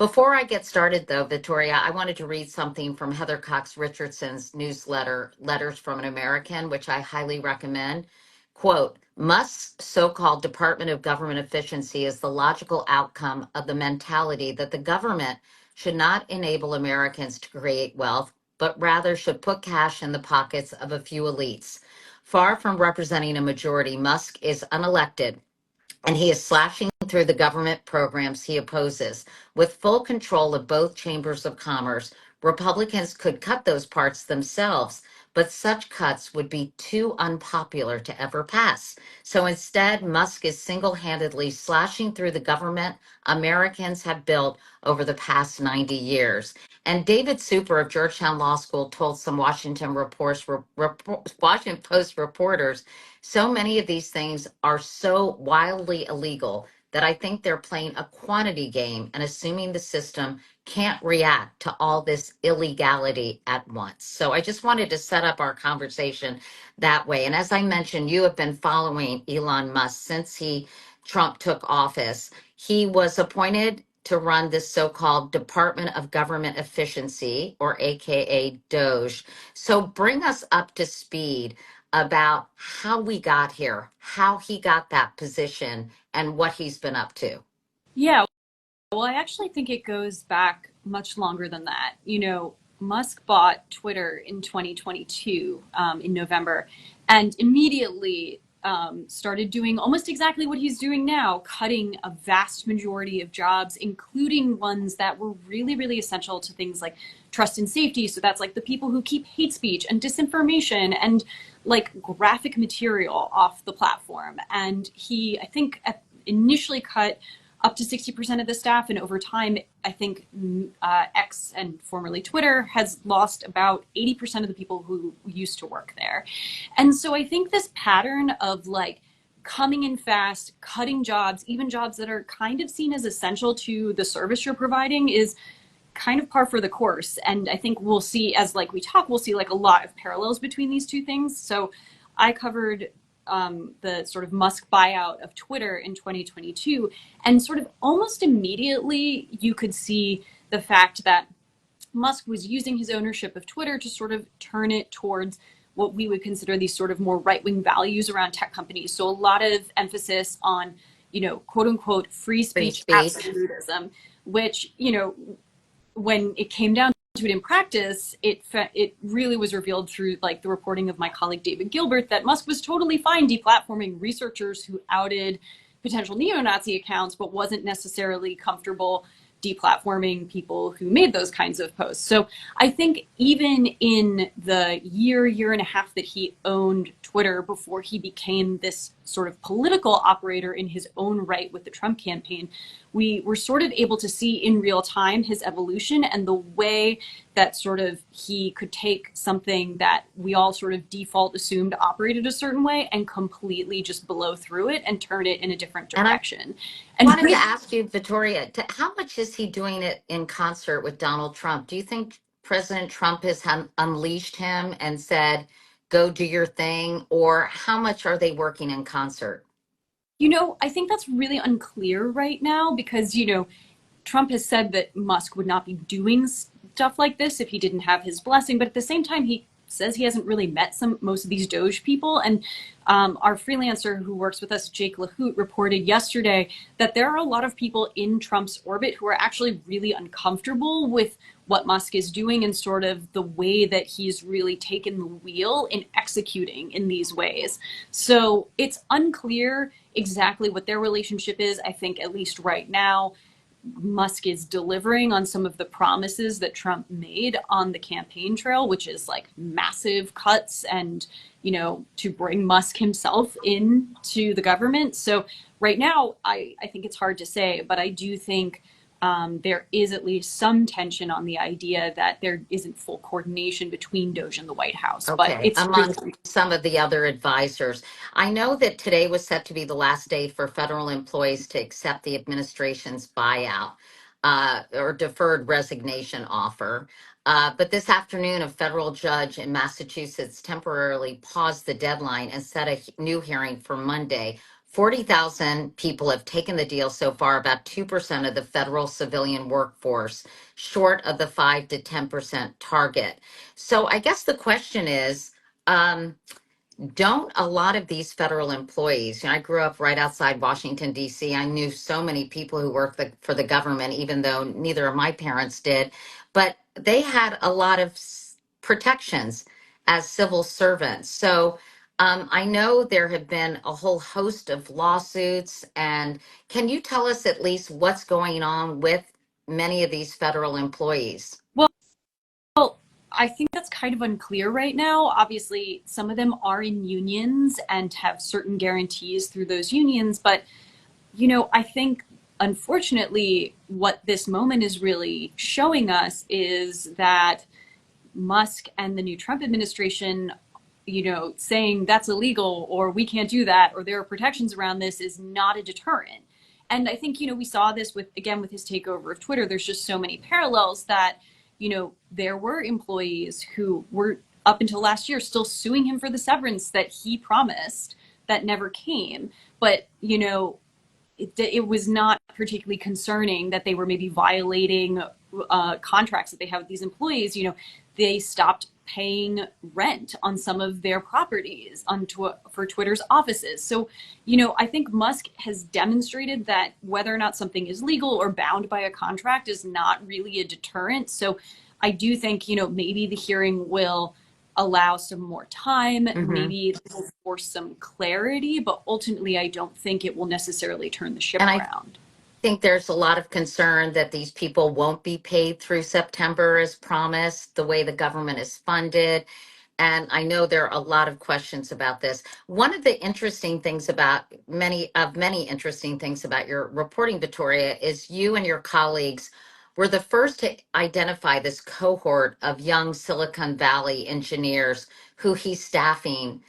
Before I get started, though, Vittoria, I wanted to read something from Heather Cox Richardson's newsletter, Letters from an American, which I highly recommend. Quote, Musk's so-called Department of Government Efficiency is the logical outcome of the mentality that the government should not enable Americans to create wealth, but rather should put cash in the pockets of a few elites. Far from representing a majority, Musk is unelected and he is slashing through the government programs he opposes. With full control of both chambers of commerce, Republicans could cut those parts themselves, but such cuts would be too unpopular to ever pass. So instead, Musk is single handedly slashing through the government Americans have built over the past 90 years. And David Super of Georgetown Law School told some Washington Post reporters so many of these things are so wildly illegal that I think they're playing a quantity game and assuming the system can't react to all this illegality at once. So I just wanted to set up our conversation that way. And as I mentioned, you have been following Elon Musk since Trump took office. He was appointed to run this so-called Department of Government Efficiency, or AKA DOGE. So bring us up to speed about how we got here, how he got that position, and what he's been up to. Yeah, well, I actually think it goes back much longer than that. Musk bought Twitter in 2022, in November, and immediately started doing almost exactly what he's doing now, cutting a vast majority of jobs, including ones that were really, really essential to things like trust and safety. So that's like the people who keep hate speech and disinformation and like graphic material off the platform. And he, I think, initially cut up to 60% of the staff. And over time, I think X, and formerly Twitter, has lost about 80% of the people who used to work there. And so I think this pattern of like coming in fast, cutting jobs, even jobs that are kind of seen as essential to the service you're providing, is kind of par for the course. And I think we'll see, as like we talk, we'll see like a lot of parallels between these two things. So I covered the sort of Musk buyout of Twitter in 2022. And sort of almost immediately, you could see the fact that Musk was using his ownership of Twitter to sort of turn it towards what we would consider these sort of more right-wing values around tech companies. So a lot of emphasis on, quote unquote, free speech absolutism, which, when it came down to it in practice, it really was revealed through like the reporting of my colleague David Gilbert that Musk was totally fine deplatforming researchers who outed potential neo-Nazi accounts, but wasn't necessarily comfortable deplatforming people who made those kinds of posts. So I think even in the year and a half that he owned Twitter before he became this sort of political operator in his own right with the Trump campaign, we were sort of able to see in real time his evolution and the way that sort of he could take something that we all sort of default assumed operated a certain way and completely just blow through it and turn it in a different direction. I wanted to ask you, Vittoria, how much is he doing it in concert with Donald Trump? Do you think President Trump has unleashed him and said, go do your thing? Or how much are they working in concert? I think that's really unclear right now because, Trump has said that Musk would not be doing stuff like this if he didn't have his blessing. But at the same time, he says he hasn't really met most of these DOGE people. And our freelancer who works with us, Jake LaHoot, reported yesterday that there are a lot of people in Trump's orbit who are actually really uncomfortable with what Musk is doing and sort of the way that he's really taken the wheel in executing in these ways. So it's unclear exactly what their relationship is. I think at least right now, Musk is delivering on some of the promises that Trump made on the campaign trail, which is like massive cuts and, to bring Musk himself into the government. So right now, I think it's hard to say, but I do think there is at least some tension on the idea that there isn't full coordination between DOGE and the White House. Okay, but it's among some of the other advisors. I know that today was set to be the last day for federal employees to accept the administration's buyout or deferred resignation offer. But this afternoon, a federal judge in Massachusetts temporarily paused the deadline and set a new hearing for Monday 40,000 people have taken the deal so far, about 2% of the federal civilian workforce, short of the 5 to 10% target. So I guess the question is, don't a lot of these federal employees, I grew up right outside Washington, D.C. I knew so many people who worked for the government, even though neither of my parents did, but they had a lot of protections as civil servants. So I know there have been a whole host of lawsuits. And can you tell us at least what's going on with many of these federal employees? Well, I think that's kind of unclear right now. Obviously, some of them are in unions and have certain guarantees through those unions. But, I think unfortunately, what this moment is really showing us is that Musk and the new Trump administration, saying that's illegal or we can't do that or there are protections around this is not a deterrent. And I think, we saw this with his takeover of Twitter. There's just so many parallels that, there were employees who were up until last year still suing him for the severance that he promised that never came. But, it was not particularly concerning that they were maybe violating contracts that they have with these employees. They stopped paying rent on some of their properties for Twitter's offices. So, I think Musk has demonstrated that whether or not something is legal or bound by a contract is not really a deterrent. So I do think, maybe the hearing will allow some more time, maybe it will force some clarity, but ultimately I don't think it will necessarily turn the ship around. I think there's a lot of concern that these people won't be paid through September as promised, the way the government is funded. And I know there are a lot of questions about this. One of the interesting things about many interesting things about your reporting, Vittoria, is you and your colleagues were the first to identify this cohort of young Silicon Valley engineers who he's staffing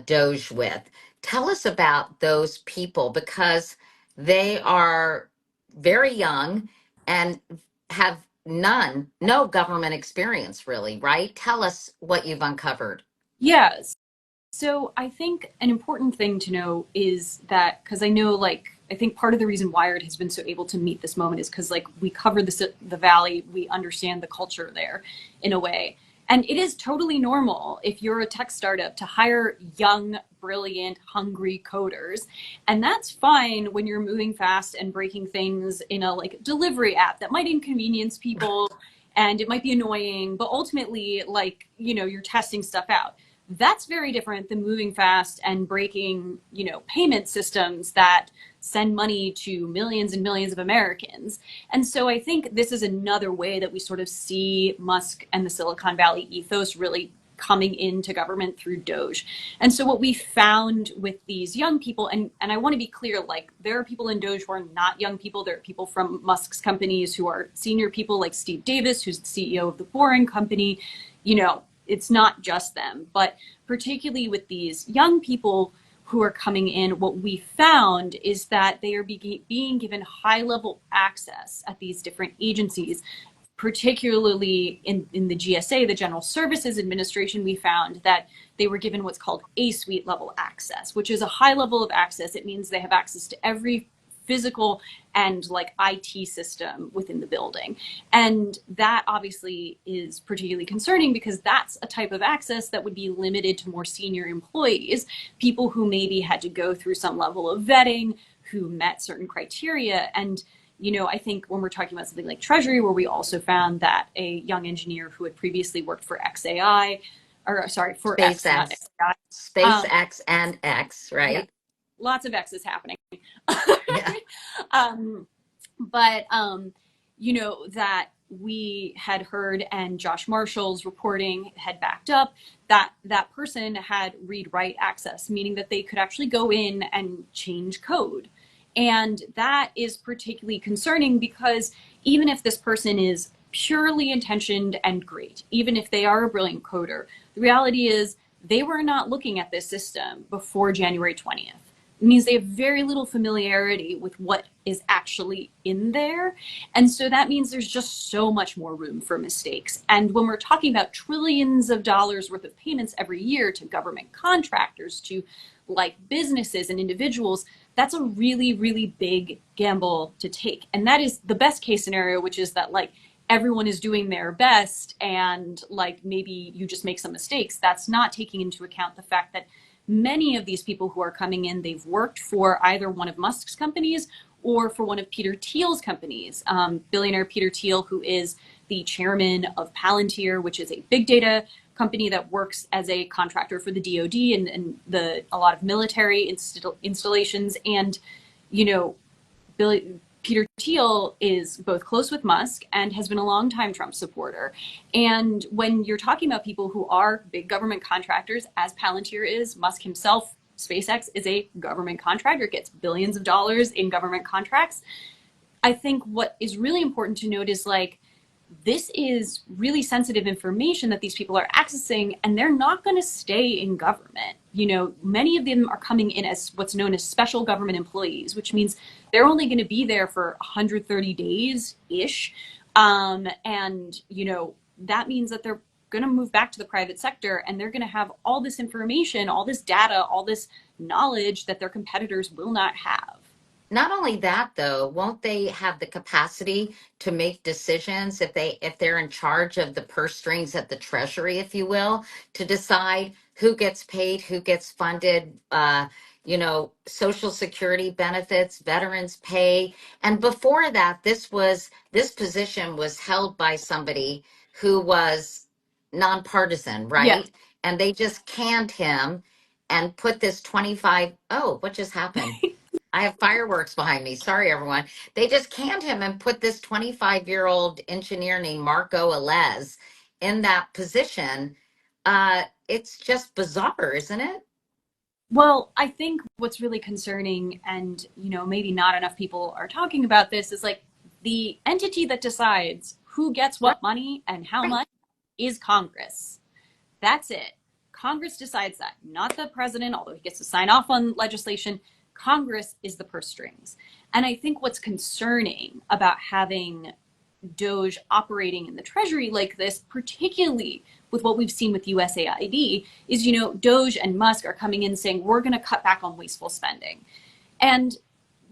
DOGE with. Tell us about those people, because they are very young and have no government experience, really, right? Tell us what you've uncovered. Yes. So I think an important thing to know is that, because I know, I think part of the reason Wired has been so able to meet this moment is because, we cover the Valley, we understand the culture there in a way. And it is totally normal if you're a tech startup to hire young, brilliant, hungry coders. And that's fine when you're moving fast and breaking things in a delivery app that might inconvenience people and it might be annoying, but ultimately, you're testing stuff out. That's very different than moving fast and breaking, payment systems that send money to millions and millions of Americans. And so I think this is another way that we sort of see Musk and the Silicon Valley ethos really coming into government through DOGE. And so what we found with these young people, and I want to be clear, there are people in DOGE who are not young people. There are people from Musk's companies who are senior people, like Steve Davis, who's the CEO of the Boring Company. It's not just them, but particularly with these young people who are coming in, what we found is that they are being given high-level access at these different agencies, particularly in the GSA, the General Services Administration. We found that they were given what's called A-suite level access, which is a high level of access. It means they have access to every physical and IT system within the building. And that obviously is particularly concerning because that's a type of access that would be limited to more senior employees, people who maybe had to go through some level of vetting, who met certain criteria. And I think when we're talking about something like Treasury, where we also found that a young engineer who had previously worked for for SpaceX, SpaceX and X, right? Yeah, lots of X's happening. Yeah. But that we had heard, and Josh Marshall's reporting had backed up, that that person had read-write access, meaning that they could actually go in and change code. And that is particularly concerning because even if this person is purely intentioned and great, even if they are a brilliant coder, the reality is they were not looking at this system before January 20th. It means they have very little familiarity with what is actually in there. And so that means there's just so much more room for mistakes. And when we're talking about trillions of dollars worth of payments every year to government contractors, to like businesses and individuals, that's a really, really big gamble to take. And that is the best case scenario, which is that like everyone is doing their best and like maybe you just make some mistakes. That's not taking into account the fact that many of these people who are coming in, they've worked for either one of Musk's companies or for one of Peter Thiel's companies. Billionaire Peter Thiel, who is the chairman of Palantir, which is a big data company that works as a contractor for the DOD and a lot of military installations. And, you know, Peter Thiel is both close with Musk and has been a longtime Trump supporter. And when you're talking about people who are big government contractors, as Palantir is, Musk himself, SpaceX is a government contractor, gets billions of dollars in government contracts. I think what is really important to note is like, this is really sensitive information that these people are accessing, and they're not going to stay in government. You know, many of them are coming in as what's known as special government employees, which means they're only going to be there for 130 days ish. And, you know, that means that they're going to move back to the private sector and they're going to have all this information, all this data, all this knowledge that their competitors will not have. Not only that, though, won't they have the capacity to make decisions if they're in charge of the purse strings at the Treasury, if you will, to decide who gets paid, who gets funded, Social Security benefits, veterans pay. And before that, this position was held by somebody who was nonpartisan, Yes. right? And they just canned him and put this 25, oh, what just happened? I have fireworks behind me. Sorry, everyone. They just canned him and put this 25-year-old engineer named Marco Alez in that position. It's just bizarre, isn't it? Well, I think what's really concerning, and you know, maybe not enough people are talking about this, is like the entity that decides who gets Right. what money and how much is Congress. That's it. Congress decides that, not the president, although he gets to sign off on legislation. Congress is the purse strings. And I think what's concerning about having DOGE operating in the Treasury like this, particularly with what we've seen with USAID, is, you know, DOGE and Musk are coming in saying, we're going to cut back on wasteful spending. And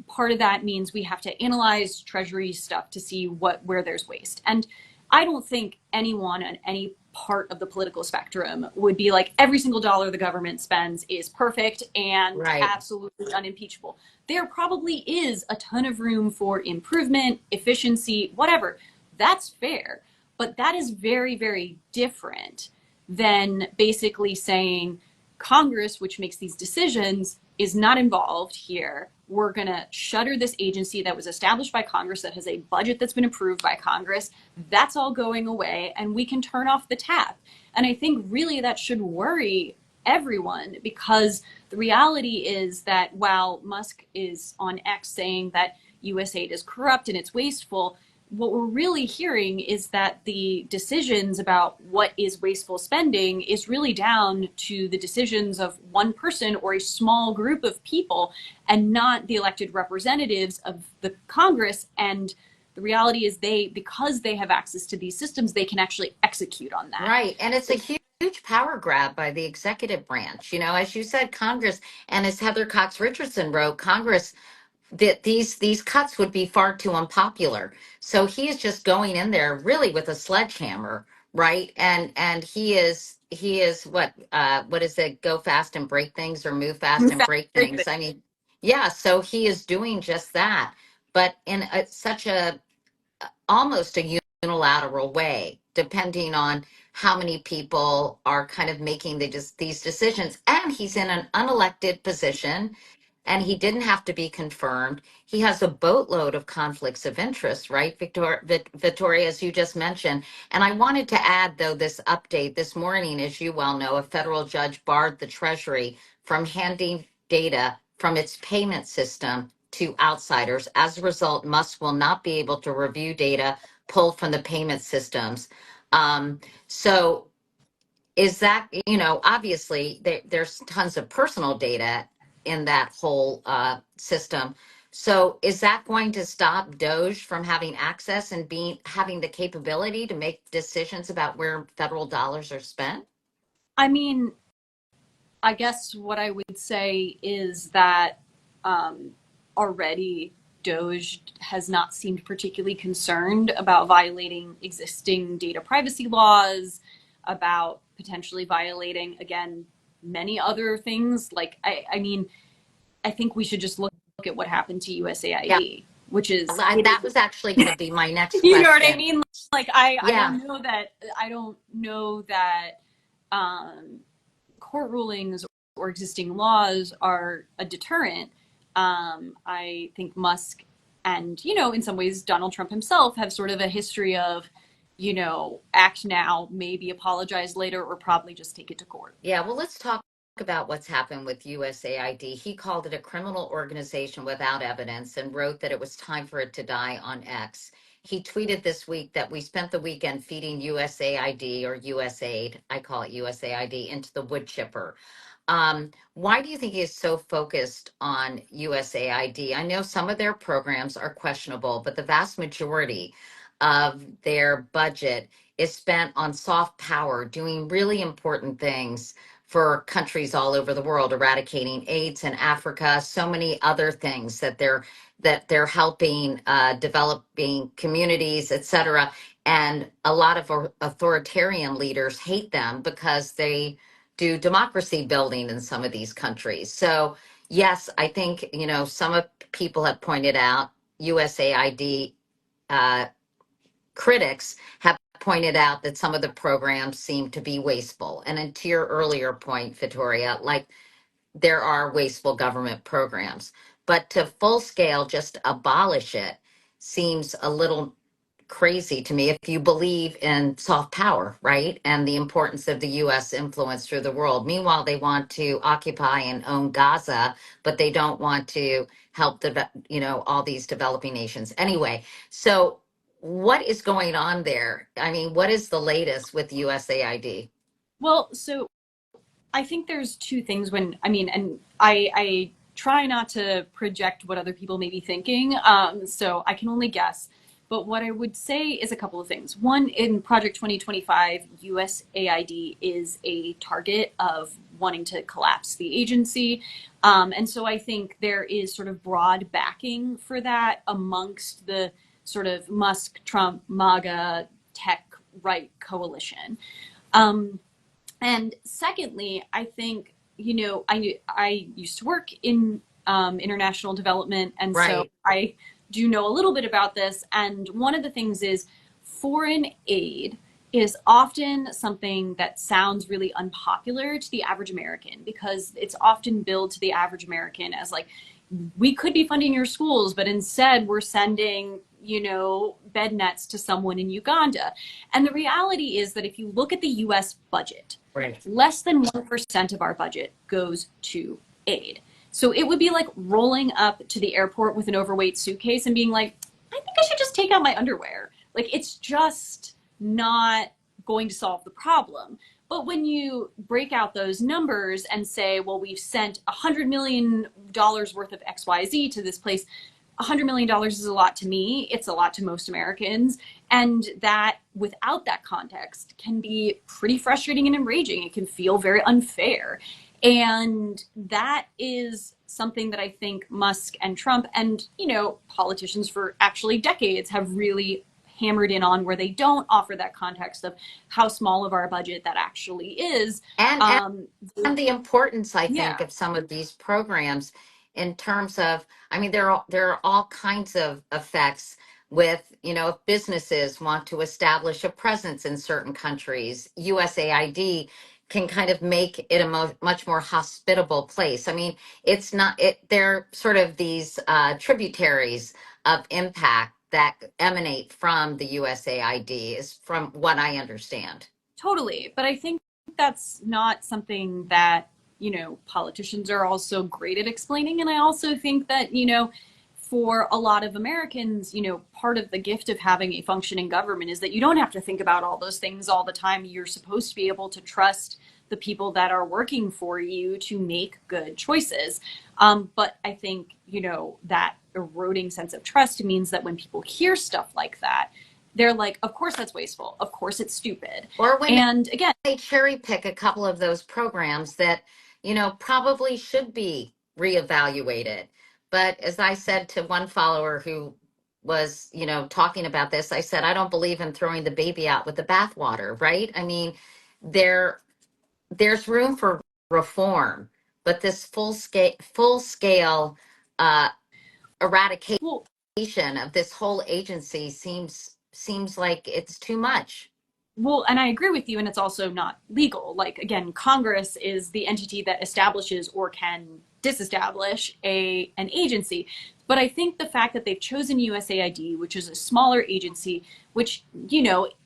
part of that means we have to analyze Treasury stuff to see where there's waste. And I don't think anyone on any part of the political spectrum would be like every single dollar the government spends is perfect and Right. absolutely unimpeachable. There probably is a ton of room for improvement, efficiency, whatever. That's fair. But that is very, very different than basically saying Congress, which makes these decisions, is not involved here. We're going to shutter this agency that was established by Congress, that has a budget that's been approved by Congress. That's all going away, and we can turn off the tap. And I think really that should worry everyone, because the reality is that while Musk is on X saying that USAID is corrupt and it's wasteful, what we're really hearing is that the decisions about what is wasteful spending is really down to the decisions of one person or a small group of people, and not the elected representatives of the Congress. And the reality is because they have access to these systems, they can actually execute on that. Right. And it's a huge power grab by the executive branch. You know, as you said, Congress, and as Heather Cox Richardson wrote, Congress, that these cuts would be far too unpopular. So he is just going in there really with a sledgehammer, right? And he is what is it? Go fast and break things, or move fast and break things. I mean, yeah. So he is doing just that, but in such a almost a unilateral way, depending on how many people are kind of making these decisions. And he's in an unelected position, and he didn't have to be confirmed. He has a boatload of conflicts of interest, right, Victoria, as you just mentioned. And I wanted to add, though, this update this morning, as you well know, a federal judge barred the Treasury from handing data from its payment system to outsiders. As a result, Musk will not be able to review data pulled from the payment systems. So is that, obviously there's tons of personal data in that whole system. So is that going to stop DOGE from having access and having the capability to make decisions about where federal dollars are spent? I mean, I guess what I would say is that um, already DOGE has not seemed particularly concerned about violating existing data privacy laws, about potentially violating, again, many other things. Like, I mean, I think we should just look at what happened to Yeah, USAID, which is, that was actually going to be my next you know what I question. mean? Like, I Yeah. don't know that um, court rulings or existing laws are a deterrent. I think Musk and, in some ways, Donald Trump himself have sort of a history of, act now, maybe apologize later, or probably just take it to court. Yeah, well, let's talk about what's happened with USAID. He called it a criminal organization without evidence and wrote that it was time for it to die on X. He tweeted this week that we spent the weekend feeding USAID or USAID, I call it USAID, into the wood chipper. Why do you think he is so focused on USAID? I know some of their programs are questionable, but the vast majority of their budget is spent on soft power, doing really important things for countries all over the world, eradicating AIDS in Africa, so many other things that they're helping developing communities, et cetera. And a lot of authoritarian leaders hate them because they do democracy building in some of these countries. So yes, I think some of people have pointed out USAID critics have pointed out that some of the programs seem to be wasteful. And to your earlier point, Vittoria, like there are wasteful government programs, but to full scale just abolish it seems a little crazy to me if you believe in soft power, right? And the importance of the US influence through the world. Meanwhile, they want to occupy and own Gaza, but they don't want to help all these developing nations. Anyway, so what is going on there? I mean, what is the latest with USAID? Well, so I think there's two things and I try not to project what other people may be thinking, so I can only guess. But what I would say is a couple of things. One, in Project 2025, USAID is a target of wanting to collapse the agency. And so I think there is sort of broad backing for that amongst the sort of Musk, Trump, MAGA, tech right coalition. Um, and secondly, I think, I used to work in international development, and so Right. I do know a little bit about this. And one of the things is foreign aid is often something that sounds really unpopular to the average American because it's often billed to the average American as like, we could be funding your schools, but instead we're sending, bed nets to someone in Uganda. And the reality is that if you look at the US budget, Right. less than 1% of our budget goes to aid. So it would be like rolling up to the airport with an overweight suitcase and being like, I think I should just take out my underwear. Like, it's just not going to solve the problem. But when you break out those numbers and say, well, we've sent $100 million worth of XYZ to this place, $100 million is a lot to me. It's a lot to most Americans. And that, without that context, can be pretty frustrating and enraging. It can feel very unfair. And that is something that I think Musk and Trump and, politicians for actually decades have really hammered in on, where they don't offer that context of how small of our budget that actually is. And Um, and the importance, I think, yeah, of some of these programs in terms of, I mean, there are all kinds of effects with, if businesses want to establish a presence in certain countries, USAID can kind of make it a much more hospitable place. I mean, it's not it. They're sort of these tributaries of impact that emanate from the USAID, is from what I understand. totally. But I think that's not something that, politicians are also great at explaining. And I also think that, for a lot of Americans, part of the gift of having a functioning government is that you don't have to think about all those things all the time. You're supposed to be able to trust the people that are working for you to make good choices. But I think, that eroding sense of trust means that when people hear stuff like that, they're like, of course that's wasteful. Of course it's stupid. Or when And again, they cherry pick a couple of those programs that probably should be reevaluated. But as I said to one follower who was, talking about this, I said, I don't believe in throwing the baby out with the bathwater, right? I mean, there there's room for reform, but this full scale uh, eradication Well, of this whole agency seems like it's too much. Well, and I agree with you, and it's also not legal. Like, again, Congress is the entity that establishes or can disestablish an agency. But I think the fact that they've chosen USAID, which is a smaller agency, which,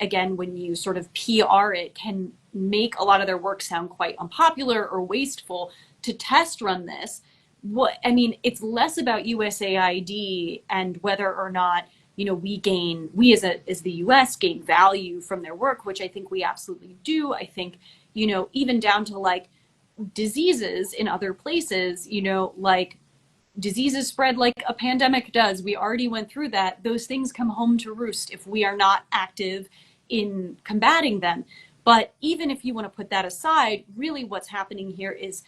again, when you sort of PR it, can make a lot of their work sound quite unpopular or wasteful to test run this. It's less about USAID and whether or not we as the US gain value from their work, which I think we absolutely do. I think, even down to like diseases in other places, like diseases spread like a pandemic does. We already went through that. Those things come home to roost if we are not active in combating them. But even if you want to put that aside, really what's happening here is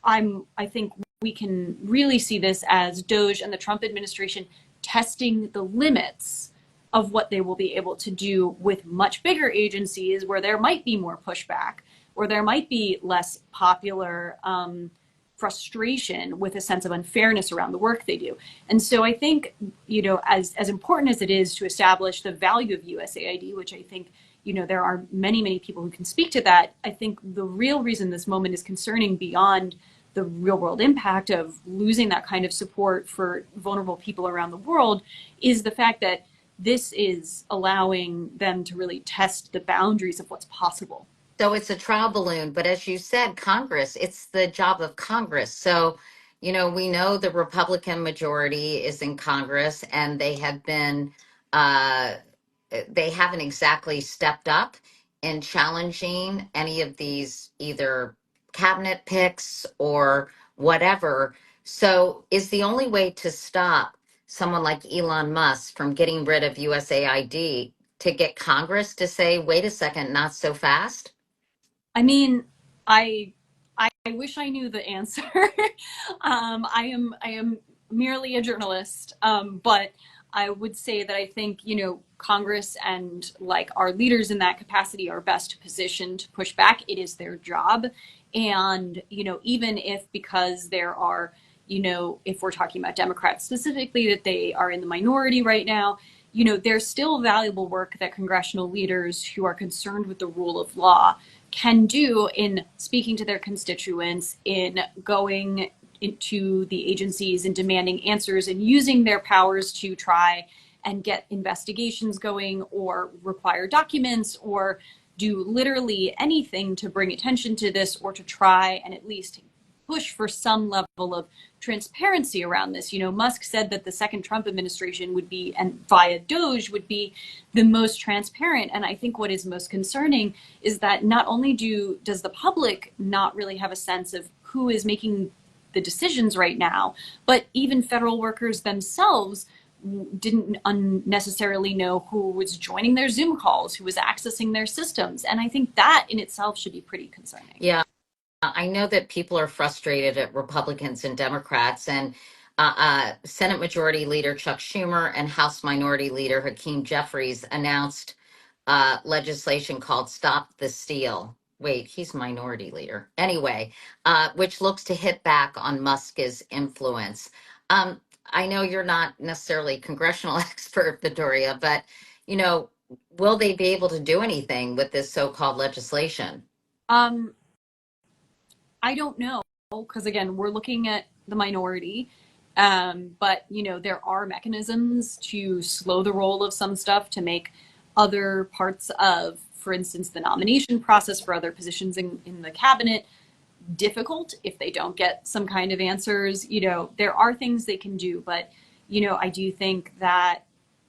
I think we can really see this as DOGE and the Trump administration testing the limits of what they will be able to do with much bigger agencies where there might be more pushback or there might be less popular frustration with a sense of unfairness around the work they do. And so I think, as important as it is to establish the value of USAID, which I think, there are many, many people who can speak to that, I think the real reason this moment is concerning beyond the real world impact of losing that kind of support for vulnerable people around the world is the fact that this is allowing them to really test the boundaries of what's possible. So it's a trial balloon, but as you said, Congress, it's the job of Congress. So, we know the Republican majority is in Congress and uh, they haven't exactly stepped up in challenging any of these either cabinet picks or whatever. So is the only way to stop someone like Elon Musk from getting rid of USAID to get Congress to say, wait a second, not so fast? I mean, I I wish I knew the answer. I am merely a journalist, but I would say that I think Congress and like our leaders in that capacity are best positioned to push back. It is their job, and even if because there are if we're talking about Democrats specifically that they are in the minority right now, there's still valuable work that congressional leaders who are concerned with the rule of law can do in speaking to their constituents, in going into the agencies and demanding answers and using their powers to try and get investigations going or require documents or do literally anything to bring attention to this or to try and at least push for some level of transparency around this. Musk said that the second Trump administration would be, and via DOGE, would be the most transparent. And I think what is most concerning is that not only does the public not really have a sense of who is making the decisions right now, but even federal workers themselves didn't unnecessarily know who was joining their Zoom calls, who was accessing their systems. And I think that in itself should be pretty concerning. Yeah. I know that people are frustrated at Republicans and Democrats, and Senate Majority Leader Chuck Schumer and House Minority Leader Hakeem Jeffries announced legislation called Stop the Steal. Wait, he's Minority Leader. Anyway, which looks to hit back on Musk's influence. I know you're not necessarily a congressional expert, Vittoria, but, you know, will they be able to do anything with this so-called legislation? Um, I don't know, because again, we're looking at the minority. But there are mechanisms to slow the roll of some stuff to make other parts of, for instance, the nomination process for other positions in the cabinet difficult if they don't get some kind of answers. There are things they can do, but I do think that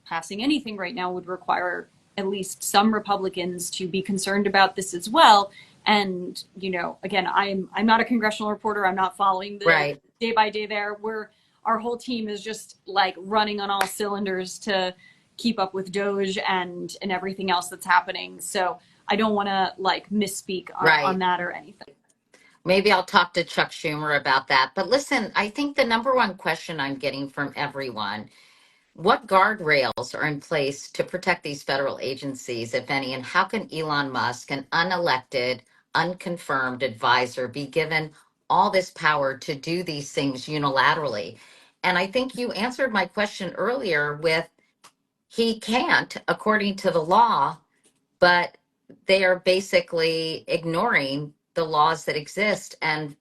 passing anything right now would require at least some Republicans to be concerned about this as well. And again, I'm not a congressional reporter. I'm not following the Right. day by day there. Our whole team is just like running on all cylinders to keep up with DOGE and everything else that's happening. So I don't want to like misspeak on Right. that or anything. Maybe I'll talk to Chuck Schumer about that. But listen, I think the number one question I'm getting from everyone, what guardrails are in place to protect these federal agencies, if any, and how can Elon Musk, an unelected, unconfirmed advisor, be given all this power to do these things unilaterally? And I think you answered my question earlier with he can't, according to the law, but they are basically ignoring the laws that exist and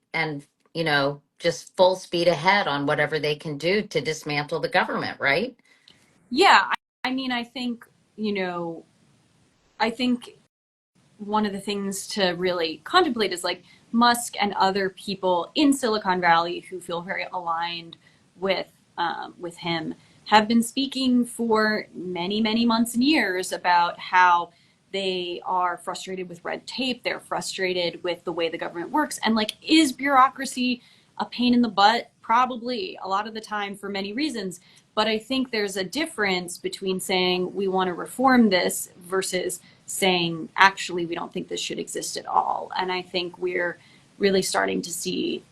just full speed ahead on whatever they can do to dismantle the government, right? Yeah, I mean, I think, I think one of the things to really contemplate is like Musk and other people in Silicon Valley who feel very aligned with him have been speaking for many, many months and years about how they are frustrated with red tape. They're frustrated with the way the government works. And like, is bureaucracy a pain in the butt? Probably a lot of the time for many reasons. But I think there's a difference between saying we want to reform this versus saying, actually, we don't think this should exist at all. And I think we're really starting to see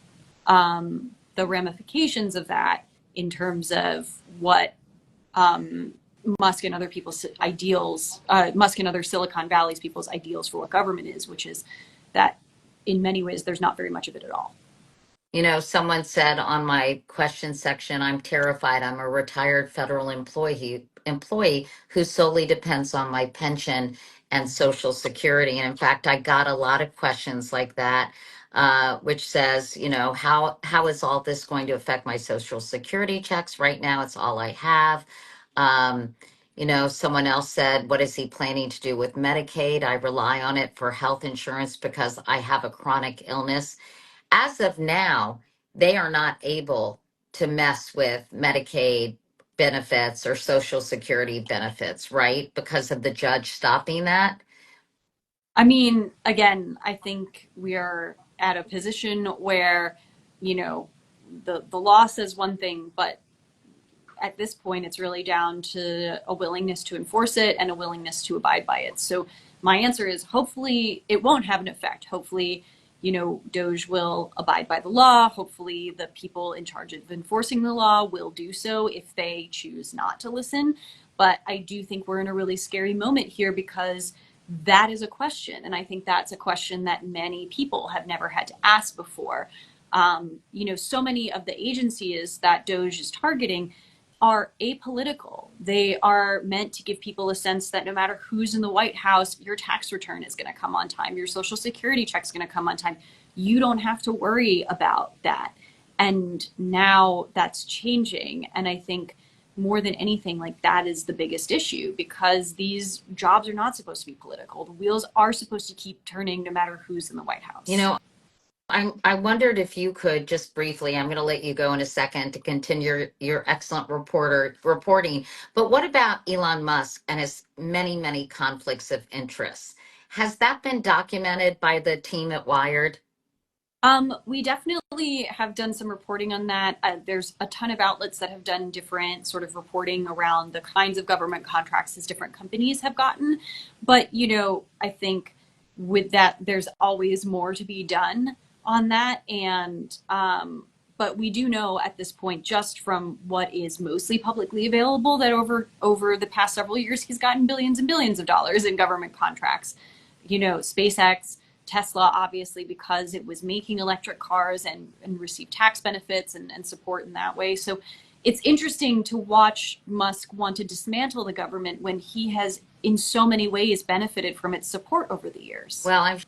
the ramifications of that in terms of what Musk and other people's ideals, Musk and other Silicon Valley's people's ideals for what government is, which is that in many ways, there's not very much of it at all. Someone said on my question section, I'm terrified. I'm a retired federal employee who solely depends on my pension and Social Security. And in fact, I got a lot of questions like that, which says, how is all this going to affect my Social Security checks? Right now, it's all I have. Someone else said, what is he planning to do with Medicaid? I rely on it for health insurance because I have a chronic illness. As of now, they are not able to mess with Medicaid benefits or Social Security benefits, right? Because of the judge stopping that. I mean, again, I think we are at a position where, the law says one thing, but at this point, it's really down to a willingness to enforce it and a willingness to abide by it. So my answer is hopefully it won't have an effect. Hopefully, DOGE will abide by the law. Hopefully the people in charge of enforcing the law will do so if they choose not to listen. But I do think we're in a really scary moment here because that is a question. And I think that's a question that many people have never had to ask before. So many of the agencies that DOGE is targeting are apolitical. They are meant to give people a sense that no matter who's in the White House, your tax return is going to come on time, your Social Security check is going to come on time. You don't have to worry about that. And now that's changing. And I think more than anything, like that is the biggest issue because these jobs are not supposed to be political. The wheels are supposed to keep turning no matter who's in the White House. I wondered if you could just briefly, I'm going to let you go in a second to continue your excellent reporting. But what about Elon Musk and his many, many conflicts of interest? Has that been documented by the team at Wired? We definitely have done some reporting on that. There's a ton of outlets that have done different sort of reporting around the kinds of government contracts as different companies have gotten. But, I think with that, there's always more to be done on that. And, but we do know at this point, just from what is mostly publicly available, that over the past several years, he's gotten billions and billions of dollars in government contracts. SpaceX, Tesla, obviously, because it was making electric cars and received tax benefits and support in that way. So it's interesting to watch Musk want to dismantle the government when he has in so many ways benefited from its support over the years. Well, I'm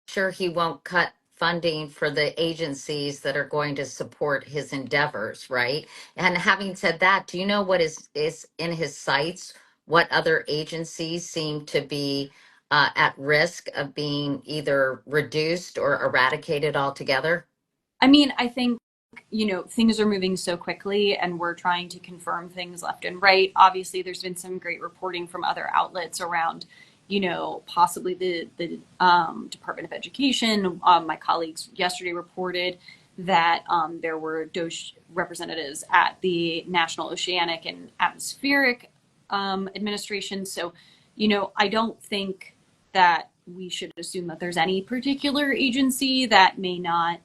sure he won't cut funding for the agencies that are going to support his endeavors, right? And having said that, do you know what is in his sights? What other agencies seem to be at risk of being either reduced or eradicated altogether? I mean, I think, things are moving so quickly and we're trying to confirm things left and right. Obviously, there's been some great reporting from other outlets around, possibly the Department of Education. My colleagues yesterday reported that there were DOGE representatives at the National Oceanic and Atmospheric Administration. So, I don't think that we should assume that there's any particular agency that may not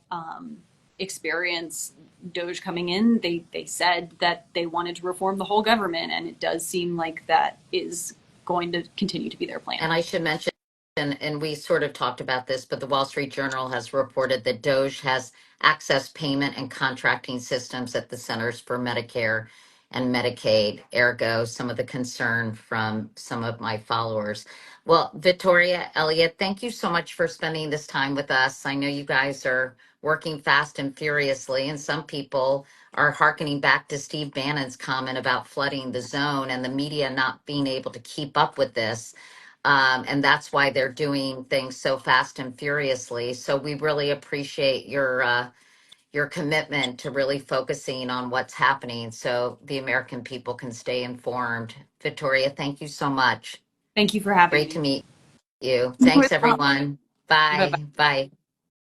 experience DOGE coming in. They said that they wanted to reform the whole government, and it does seem like that is going to continue to be their plan. And I should mention, and we sort of talked about this, but the Wall Street Journal has reported that DOGE has access payment and contracting systems at the Centers for Medicare and Medicaid, ergo some of the concern from some of my followers. Well, Vittoria Elliott, thank you so much for spending this time with us. I know you guys are working fast and furiously, and some people are hearkening back to Steve Bannon's comment about flooding the zone and the media not being able to keep up with this. And that's why they're doing things so fast and furiously. So we really appreciate your commitment to really focusing on what's happening so the American people can stay informed. Vittoria, thank you so much. Thank you for having Great me. to meet you. Thanks, everyone. Bye-bye. Bye. Bye.